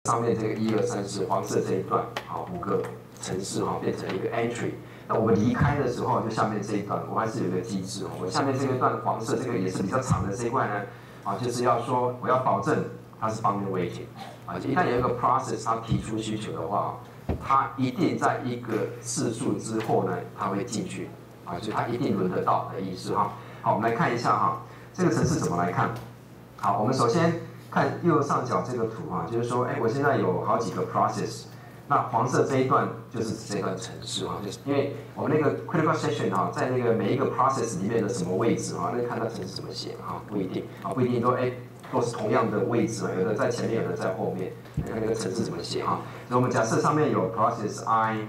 上面这个1、2、3、4黄色这一段，好5个程式哈变成一个 entry。那我们离开的时候，就下面这一段，我还是有一个机制哦。我下面这一段黄色这个也是比较长的这一块呢，啊，就是要说我要保证它是方便 waiting， 啊，一旦有一个 process 它提出需求的话，它一定在一个次数之后呢，它会进去，啊，所以它一定轮得到的意思哈。好，我们来看一下哈，这个程式怎么来看？好，我们首先看右上角这个图哈，就是说，我现在有好几个 process。那黄色这一段就是这段程式哈，就是因为我们那个 critical section 哈，在那个每一个 process 里面的什么位置哈，那看它程式怎么写哈，不一定啊，不一定都都是同样的位置嘛，有的在前面，有的在后面，看那个程式怎么写哈。所以我们假设上面有 process i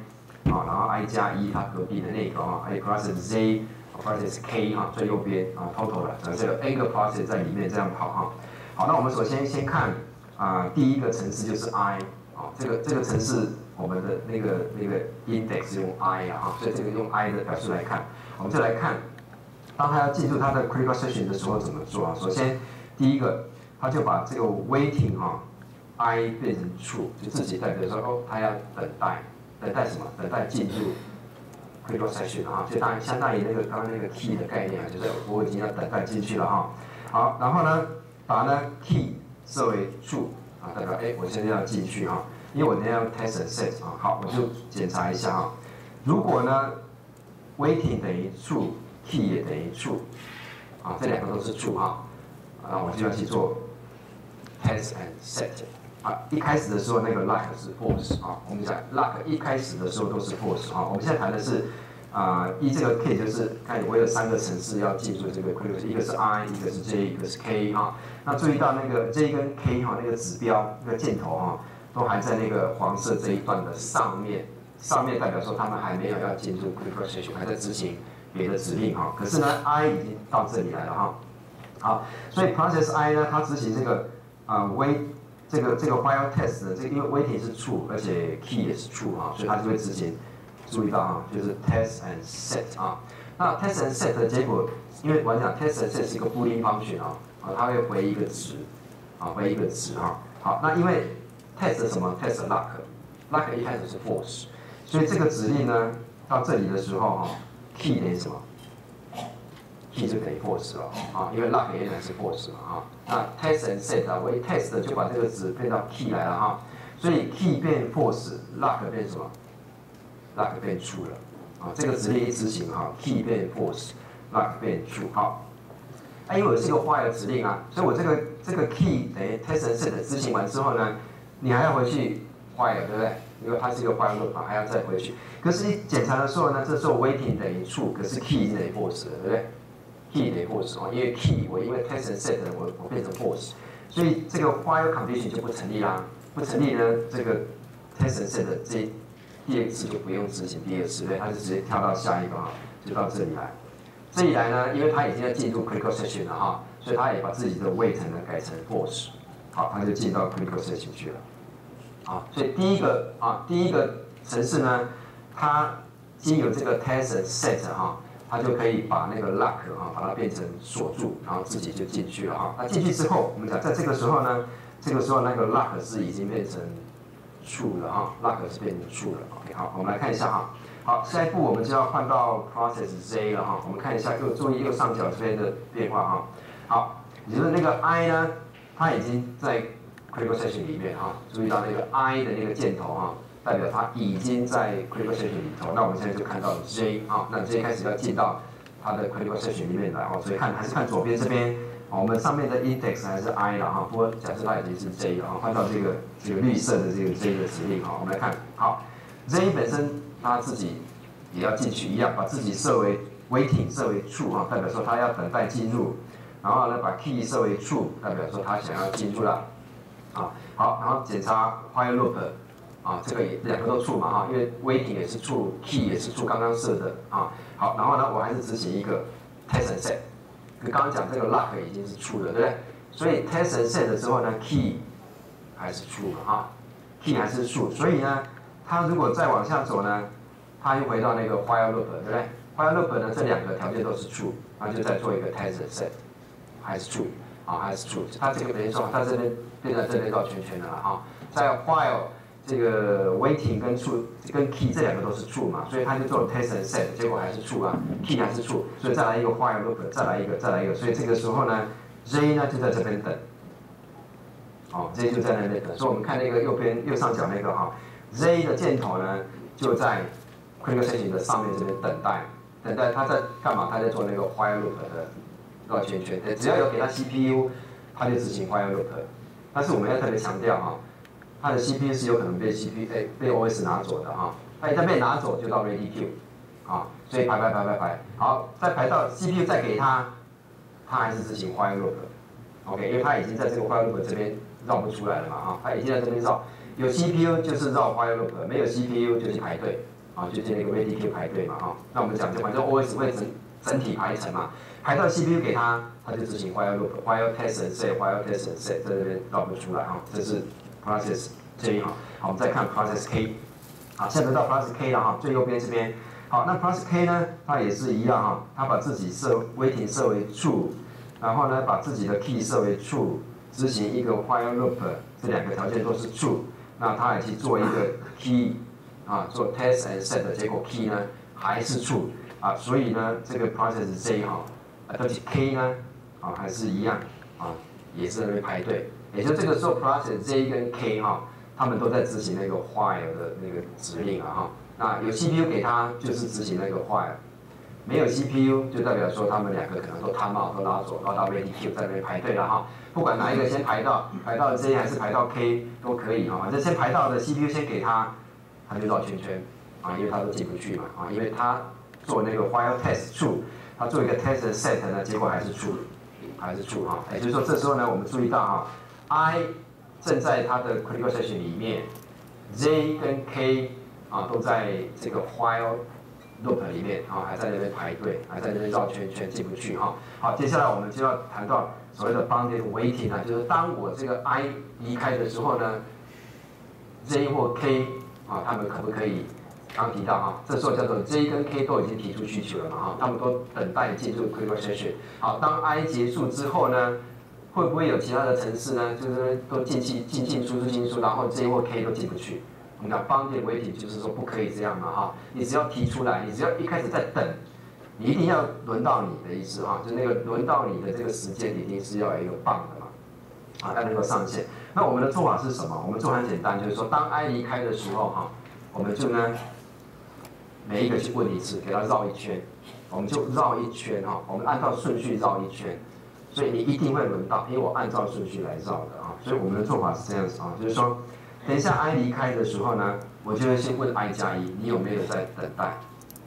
啊，然后 i 加1它隔壁的那个哈，还有 process z、process k 哈，最右边啊 total 的，假设有 n 个 process 在里面这样跑哈。好，那我们首先看第一个程式就是 i。这个程式我们的那个 index 用 i 啊，所以这个用 i 的表示来看，我们就来看，当它要进入它的 critical section 的时候怎么做啊？首先第一个，它就把这个 waiting i 变成 true， 就自己代表说它要等待什么？等待进入 critical section 啊，就相当于刚刚那个 key 的概念啊，就是我已经要等待进去了哈。好，然后呢，把key 设为 true。啊，代表我现在要进去哈，因为我那样 test and set 啊，好，我就检查一下哈。如果呢 waiting 等于 true，key 也等于 true， 啊，这两个都是 true 哈，那我就要去做 test and set 啊。一开始的时候那个 lock 是 false 啊，我们讲 lock 一开始的时候都是 false 啊。我们现在谈的是依这个 case 就是看我有3个程式要进入这个 critical， 一个是 i， 一个是 j， 一个是 k 啊。那注意到那个 J 跟 K 哈，那个指标那个箭头哈，都还在那个黄色这一段的上面，代表说他们还没有要进入 critical section， 还在执行别的指令哈。可是呢 ，I 已经到这里来了哈。好，所以 process I 呢，它执行这个这个 while test 的因为 waiting 是 true， 而且 key 也是 true 哈，所以它就会执行。注意到哈，就是 test and set 啊。那 test and set 的结果，因为我讲 test and set 是一个 Boolean function 啊。它会回一个值，回一个值哈。好，那因为 test 什么 test lock 一开始是 false， 所以这个指令呢到这里的时候key 等于什么 ？key 就等于 false 了啊，因为 lock 原来是 false 嘛啊。那 test and set 我一 test 就把这个值变到 key 来了哈，所以 key 变 false，lock 变什么 ？lock 变 true 了啊。这个指令一执行key 变 false，lock 变 true 好。因为我是一个 while 指令啊，所以我这个 key 等于 test and set 执行完之后呢，你还要回去 while 对不对？因为它是一个 while loop 还要再回去。可是你检查的时候呢，这时候 waiting 等于 true， 可是 key 等于 false 了，对不对 ？key 等于 false 因为 key 因为 test and set 我变成 false， 所以这个 while condition 就不成立啦。不成立呢，这个 test and set 的第二次就不用执行第二次，对，它就直接跳到下一个就到这里来。这里来呢，因为它已经要进入 critical section 了哈，所以它也把自己的 wait 呢改成 false， 好，它就进到 critical section 去了。好，所以第一个程式呢，它经由这个 test and set 它就可以把那个 lock 把它变成锁住，然后自己就进去了哈。那进去之后，我们讲在这个时候呢，那个 lock 是已经变成 true 了哈 ，lock 是变成 true 了。OK， 好，我们来看一下哈。好，下一步我们就要换到 process Z 了哈。我们看一下，注意右上角这边的变化哈。好，也就是那个 I 呢，它已经在 critical section 里面哈。注意到那个 I 的那个箭头代表它已经在 critical section 里头。那我们现在就看到 J 那 J 开始要进到它的 critical section 里面来所以还是看左边这边。我们上面的 index 还是 I 了不过假设它已经是 J 了换到这个绿色的这个 J 的指令我们来看。好 ，J 本身。他自己也要进去一样，把自己设为 waiting 设为 true 代表说他要等待进入，然后呢把 key 设为 true， 代表说他想要进入了，好，然后检查 while loop 这个也两个都 true 嘛因为 waiting 也是 true，key 也是 true， 刚刚设的好，然后呢我还是执行一个 test and set， 跟刚刚讲这个 lock 已经是 true 了，对不对？所以 test and set 的之后呢 key 还是 true 嘛key 还是 true， 所以呢。它如果再往下走呢，它又回到那个 while loop， 对不对 ？while loop 呢，这两个条件都是 true， 然后就再做一个 test and set， 还是 true， 还是 true。它这个等于说，它这边变成这边绕圈圈的了在 while 这个 waiting 跟 true 跟 key 这两个都是 true 嘛，所以他就做了 test and set， 结果还是 true 啊 ，key 还是 true， 所以再来一个 while loop， 再来一个，所以这个时候呢 ，J 呢就在这边等，哦 ，J 就在那边等，所以我们看那个右上角那个哈 ，J 的箭头呢就在 critical section 的上面这边等待他在干嘛？他在做那个 while loop 的绕圈圈，只要有给他 CPU， 他就执行 while loop， 但是我们要特别强调哈。它的 CPU 是有可能被 被 OS 拿走的哈，它一旦被拿走就到 ready queue， 啊，所以排，好，再排到 CPU 再给它还是执行 while loop，OK， 因为它已经在这个 while loop 这边绕不出来了嘛哈，它已经在这边绕，有 CPU 就是绕 while loop， 没有 CPU 就去排队，啊，就进那个 ready queue 排队嘛哈，那我们讲就反正 OS 会整体排程嘛，排到 CPU 给它就执行 while loop，while test and set，while test and set 在这边绕不出来哈，这是 process J 哈，好，我们再看 process K， 好，现在轮到 process K 了哈，最右边这边，好，那 process K 呢，它也是一样哈，它把自己waiting 设为 true， 然后呢，把自己的 key 设为 true， 执行一个 while loop， 这两个条件都是 true， 那它也去做一个 key， 啊，做 test and set 的结果 key 呢还是 true， 啊，所以呢，这个 process J 哈，对不起 K 呢，啊，还是一样，啊，也是在那边排队。也就这个时候 ，process J 跟 K 哈，他们都在执行那个 while 的那个指令啊哈。那有 CPU 给他就是执行那个 while， 没有 CPU 就代表说他们两个可能都time out都拉走，拉到 ready queue 在那边排队了哈。不管哪一个先排到 J 还是排到 K 都可以哈，反正先排到的 CPU 先给他，他就绕圈圈啊，因为他都进不去嘛啊，因为他做那个 while test true， 他做一个 test and set 呢，结果还是 true。还是 true 哈，也就是说这时候呢，我们注意到哈 ，I 正在它的 critical section 里面 ，J 跟 K 啊都在这个 while loop 里面啊，还在那边排队，还在那边绕圈圈进不去哈。好，接下来我们就要谈到所谓的 bounded waiting 啊，就是当我这个 I 离开的时候呢 ，J 或 K 啊，他们可不可以？刚提到哈，这时候叫做 J 跟 K 都已经提出需求了嘛哈，他们都等待进入 critical section。好，当 I 结束之后呢，会不会有其他的程式呢？就是都进出，然后 J 或 K 都进不去。我们讲 bounded waiting 就是说不可以这样嘛哈，你只要提出来，你只要一开始在等，你一定要轮到你的意思哈，就那个轮到你的这个时间一定是要有一个 bound 的嘛，啊，要能够上线。那我们的做法是什么？我们做很简单，就是说当 I 离开的时候哈，我们就呢。每一个去问一次，给它绕一圈，我们就绕一圈哈，我们按照顺序绕一圈，所以你一定会轮到，因为我按照顺序来绕的啊，所以我们的做法是这样子啊，就是说，等一下 I 离开的时候呢，我就会先问 I 加1，你有没有在等待？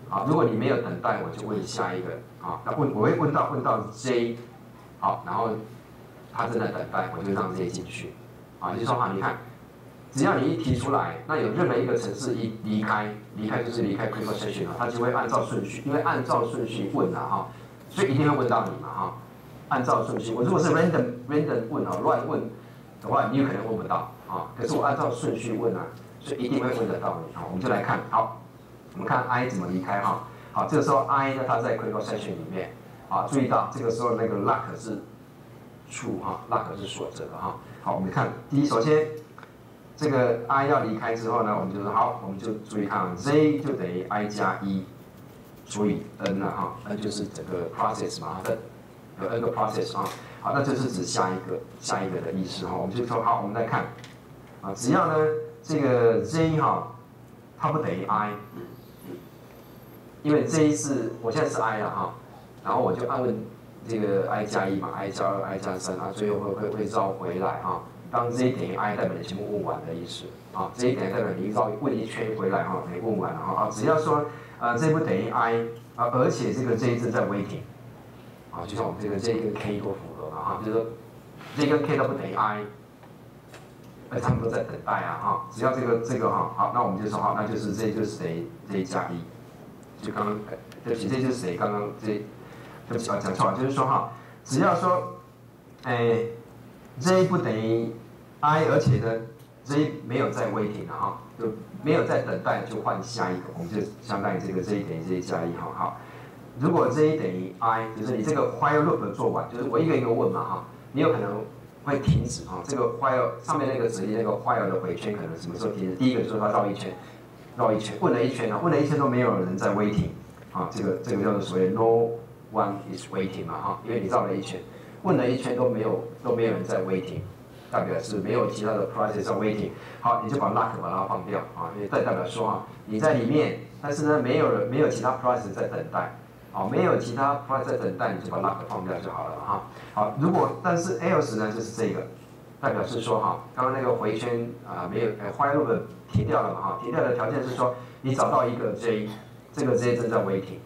啊，如果你没有等待，我就问下一个啊，那我会问到 J， 好，然后他正在等待，我就让 J 进去，啊，就说好，你看。只要你一提出来，那有任何一个程式一离开就是离开 critical section 它就会按照顺序，因为按照顺序问了哈，所以一定会问到你嘛哈。按照顺序，我如果是 random 问啊，乱问的话，你有可能问不到啊。可是我按照顺序问啊，所以一定会问得到你。好，我们就来看，好，我们看 I 怎么离开哈。好，这个时候 I 呢，它在 critical section 里面，啊，注意到这个时候那个 lock 是 true 哈 ，lock 是锁着的哈。好，我们看首先。这个 I 要离开之后呢，我们就说好，我们就注意看 ，Z 就等于 I 加1除以 N 了哈 ，N 就是整个 process 嘛，有 N 个 process 啊，好，那就是指下一个的意思哈，我们就说好，我们来看啊，只要呢这个 Z 哈，它不等于 I， 因为 Z 我现在是 I 了哈，然后我就按问这个 I 加1嘛 ，I 加2 ，I 加3啊，最后会绕回来哈。当 Z 等于 I 代表你全部问完的意思，啊 ，Z 等于代表你问一圈回来哈，没问完了哈，啊，只要说Z 不等于 I 啊，而且这个 Z 正在 waiting， 啊，就像我们这个 Z 跟 K 都符合嘛哈，就是说 Z 跟 K 都不等于 I， 而他们都在等待啊哈，只要这个哈，好，那我们就说好，那就是 Z 就是等于 Z 加1，就刚刚对不起，这就是谁刚刚对不起啊，讲错了，就是说哈，只要说Z 不等于 I， 而且呢 ，Z 没有在 waiting 了哈，就没有在等待，就换下一个，我们就相当于这个 Z 等于 Z 加1哈。好，如果 Z 等于 I， 就是你这个 while loop 做完，就是我一个一个问嘛哈，你有可能会停止啊。这个 while 上面那个指令那个 while 的回圈可能什么时候停止？第一个就是它绕一圈，问了一圈呢，问了一圈都没有人在 waiting 啊，这个叫做所谓 no one is waiting 嘛哈，因为你绕了一圈，问了一圈都没有人在 waiting。代表是没有其他的 process 在 waiting， 好，你就把 lock 把它放掉啊，因为代表说啊，你在里面，但是呢没有其他 process 在等待，好，没有其他 process 在等待，你就把 lock 放掉就好了哈。好，但是 else 呢就是这个，代表是说哈，刚刚那个回圈啊没有while loop 停掉了嘛哈，停掉的条件是说你找到一个 J， 这个 J 正在 waiting。